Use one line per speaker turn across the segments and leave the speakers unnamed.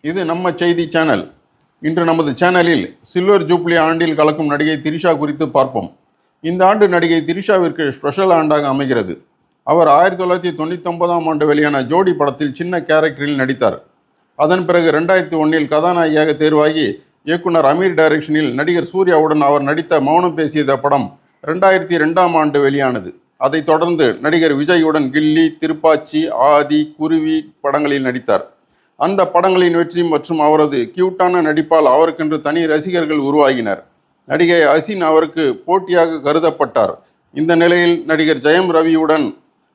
இது நம்ம செய்தி சேனல். இன்று நமது சேனலில் சில்வர் ஜூப்ளி ஆண்டில் கலக்கும் நடிகை திரிஷா குறித்து பார்ப்போம். இந்த ஆண்டு நடிகை திரிஷாவிற்கு ஸ்பெஷல் ஆண்டாக அமைகிறது. அவர் 1999ஆம் ஆண்டு வெளியான ஜோடி படத்தில் சின்ன கேரக்டரில் நடித்தார். அதன் பிறகு 2001இல் கதாநாயகியாக தேர்வாகி இயக்குனர் அமீர் டைரக்ஷனில் நடிகர் சூர்யாவுடன் அவர் நடித்த மௌனம் பேசியத படம் 2002ஆம் ஆண்டு வெளியானது. அதைத் தொடர்ந்து நடிகர் விஜயுடன் கில்லி, திருப்பாச்சி, ஆதி, குருவி படங்களில் நடித்தார். அந்த படங்களின் வெற்றி மற்றும் அவரது கியூட்டான நடிப்பால் அவருக்கென்று தனி ரசிகர்கள் உருவாகினர். நடிகை அசின் அவருக்கு போட்டியாக கருதப்பட்டார். இந்த நிலையில் நடிகர் ஜெயம் ரவியுடன்,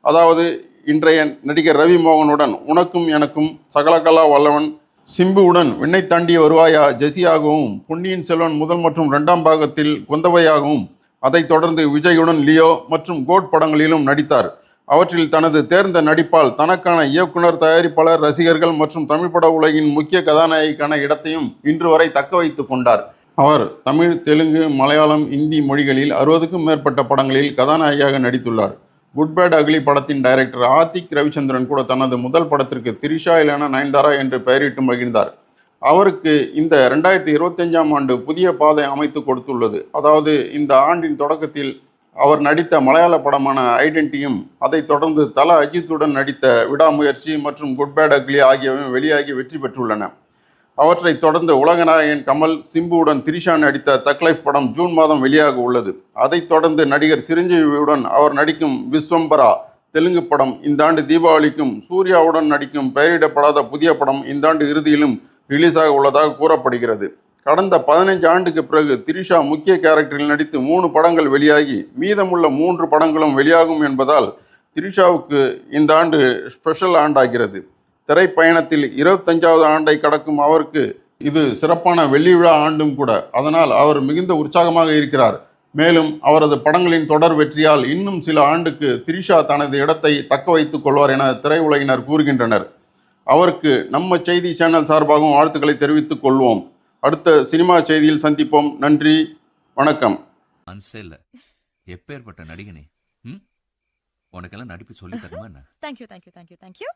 அதாவது இன்றைய நடிகர் ரவி மோகனுடன் உனக்கும் எனக்கும், சகலகலா வல்லவன், சிம்புவுடன் விண்ணை தாண்டிய வருவாயா ஜெசியாகவும், பொன்னியின் செல்வன் முதல் மற்றும் 2ஆம் பாகத்தில் குந்தவையாகவும், அதைத் தொடர்ந்து விஜயுடன் லியோ மற்றும் கோட் படங்களிலும் நடித்தார். அவற்றில் தனது தேர்ந்த நடிப்பால் தனக்கான இயக்குனர், தயாரிப்பாளர், ரசிகர்கள் மற்றும் தமிழ் பட உலகின் முக்கிய கதாநாயகிக்கான இடத்தையும் இன்று வரை தக்க வைத்து கொண்டார். அவர் தமிழ், தெலுங்கு, மலையாளம், இந்தி மொழிகளில் 60க்கும் மேற்பட்ட படங்களில் கதாநாயகியாக நடித்துள்ளார். குட் பேட் அக்லி படத்தின் டைரக்டர் ஆதிக் ரவிச்சந்திரன் கூட தனது முதல் படத்திற்கு திரிஷா இல்லைனா நயன்தாரா என்று பெயரிட்டு மகிழ்ந்தார். அவருக்கு இந்த 2025ஆம் ஆண்டு புதிய பாதை அமைத்து கொடுத்துள்ளது. அதாவது இந்த ஆண்டின் தொடக்கத்தில் அவர் நடித்த மலையாள படமான ஐடென்டிட்டியும், அதைத் தொடர்ந்து தல அஜித்துடன் நடித்த விடாமுயற்சி மற்றும் குட் பேட் அக்லி ஆகியவை வெளியாகி வெற்றி பெற்றுள்ளன. அவற்றைத் தொடர்ந்து உலகநாயகன் கமல், சிம்புவுடன் திரிஷா நடித்த தக் லைஃப் படம் ஜூன் மாதம் வெளியாக உள்ளது. அதைத் தொடர்ந்து நடிகர் சிரஞ்சீவியுடன் அவர் நடிக்கும் விஸ்வம்பரா தெலுங்கு படம் இந்த ஆண்டு தீபாவளிக்கும், சூர்யாவுடன் நடிக்கும் பெயரிடப்படாத புதிய படம் இந்த ஆண்டு இறுதியிலும் ரிலீஸாக உள்ளதாக கூறப்படுகிறது. கடந்த 15 ஆண்டுக்கு பிறகு திரிஷா முக்கிய கேரக்டரில் நடித்து 3 படங்கள் வெளியாகி மீதமுள்ள 3 படங்களும் வெளியாகும் என்பதால் திரிஷாவுக்கு இந்த ஆண்டு ஸ்பெஷல் ஆண்டாகிறது. திரைப்பயணத்தில் 25வது ஆண்டை கடக்கும் அவருக்கு இது சிறப்பான வெள்ளி விழா ஆண்டும் கூட. அதனால் அவர் மிகுந்த உற்சாகமாக இருக்கிறார். மேலும் அவரது படங்களின் தொடர் வெற்றியால் இன்னும் சில ஆண்டுக்கு திரிஷா தனது இடத்தை தக்க வைத்துக் கொள்வார் என திரையுலகினர் கூறுகின்றனர். அவருக்கு நம்ம செய்தி சேனல் சார்பாகவும் வாழ்த்துக்களை தெரிவித்துக் கொள்வோம். அடுத்த சினிமா செய்தியில் சந்திப்போம். நன்றி, வணக்கம்.
மனசேல எப்பேற்பட்ட நடிகனே, உனக்கெல்லாம் நடிப்பு சொல்லி தருமா என்ன?
தேங்க்யூ.